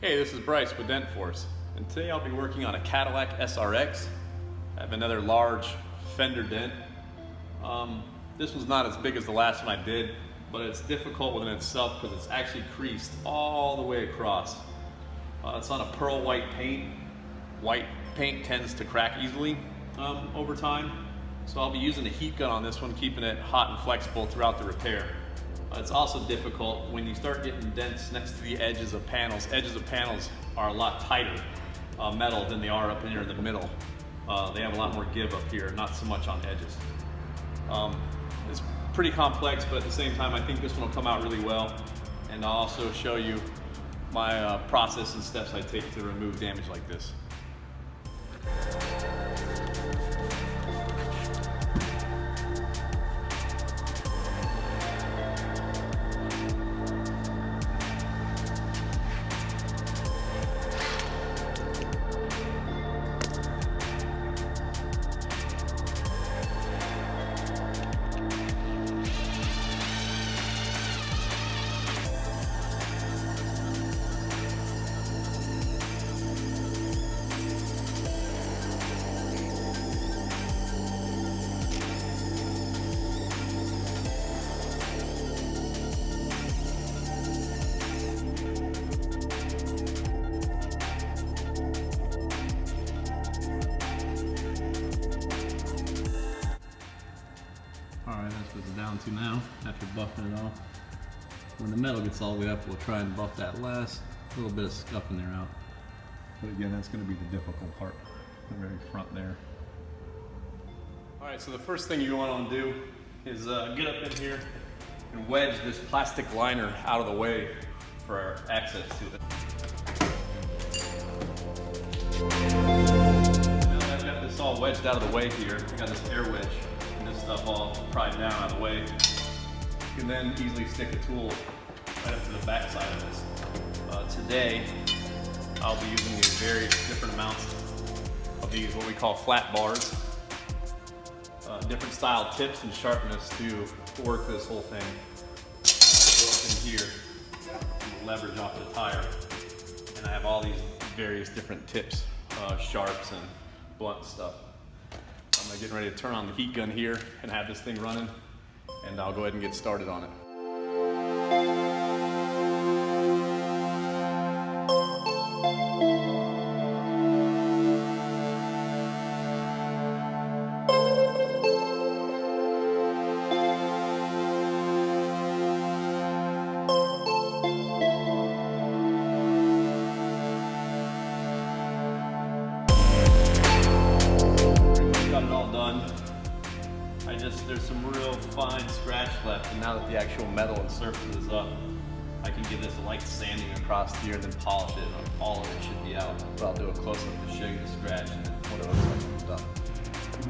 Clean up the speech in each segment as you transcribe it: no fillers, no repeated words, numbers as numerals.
Hey, this is Bryce with Dent, and today I'll be working on a Cadillac SRX. I have another large fender dent. This one's not as big as the last one I did, but it's difficult within itself because it's actually creased all the way across. It's on a pearl white paint. White paint tends to crack easily over time, so I'll be using a heat gun on this one, keeping it hot and flexible throughout the repair. It's also difficult when you start getting dents next to the edges of panels. Edges of panels are a lot tighter metal than they are up in here in the middle. They have a lot more give up here, not so much on edges. It's pretty complex, but at the same time, I think this one will come out really well. And I'll also show you my process and steps I take to remove damage like this. Alright, that's what it's down to now, after buffing it off. When the metal gets all the way up, we'll try and buff that last little bit of scuff in there out. But again, that's going to be the difficult part, the very front there. Alright, so the first thing you want to do is get up in here and wedge this plastic liner out of the way for access to it. Now that I've got this all wedged out of the way here, I got this air wedge. This stuff all pried down out of the way. You can then easily stick a tool right up to the back side of this. Today, I'll be using these various different amounts of these, what we call flat bars. Different style tips and sharpness to work this whole thing. Go up in here, and leverage off the tire. And I have all these various different tips, sharps and blunt stuff. I'm getting ready to turn on the heat gun here and have this thing running, and I'll go ahead and get started on it. There's some real fine scratch left, and now that the actual metal and surface is up, I can give this a light sanding across here and then polish it, and all of it should be out. But I'll do a close-up to show you the scratch and what it looks like when it's done.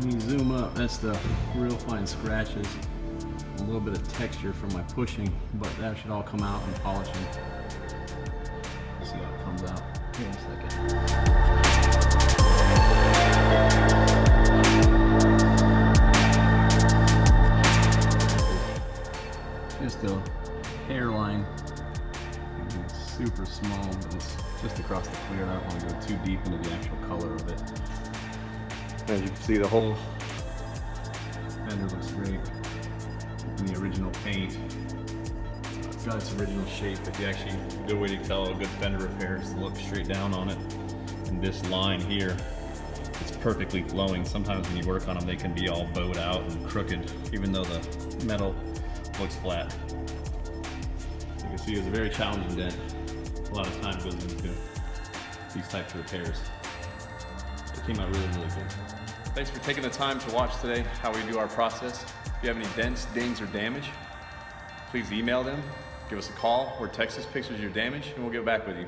When you zoom up, that's the real fine scratches. A little bit of texture from my pushing, but that should all come out and polishing. Let's see how it comes out here in a second. Just a hairline. It's super small, but it's just across the clear. I don't want to go too deep into the actual color of it. As you can see, the whole fender looks great in the original paint. It's got its original shape. If you actually, a good way to tell a good fender repair is to look straight down on it. And this line here, it's perfectly flowing. Sometimes when you work on them, they can be all bowed out and crooked, even though the metal looks flat. You can see it's a very challenging dent. A lot of time goes into these types of repairs. It came out really, really good. Thanks for taking the time to watch today how we do our process. If you have any dents, dings, or damage, please email them, give us a call, or text us pictures of your damage, and we'll get back with you.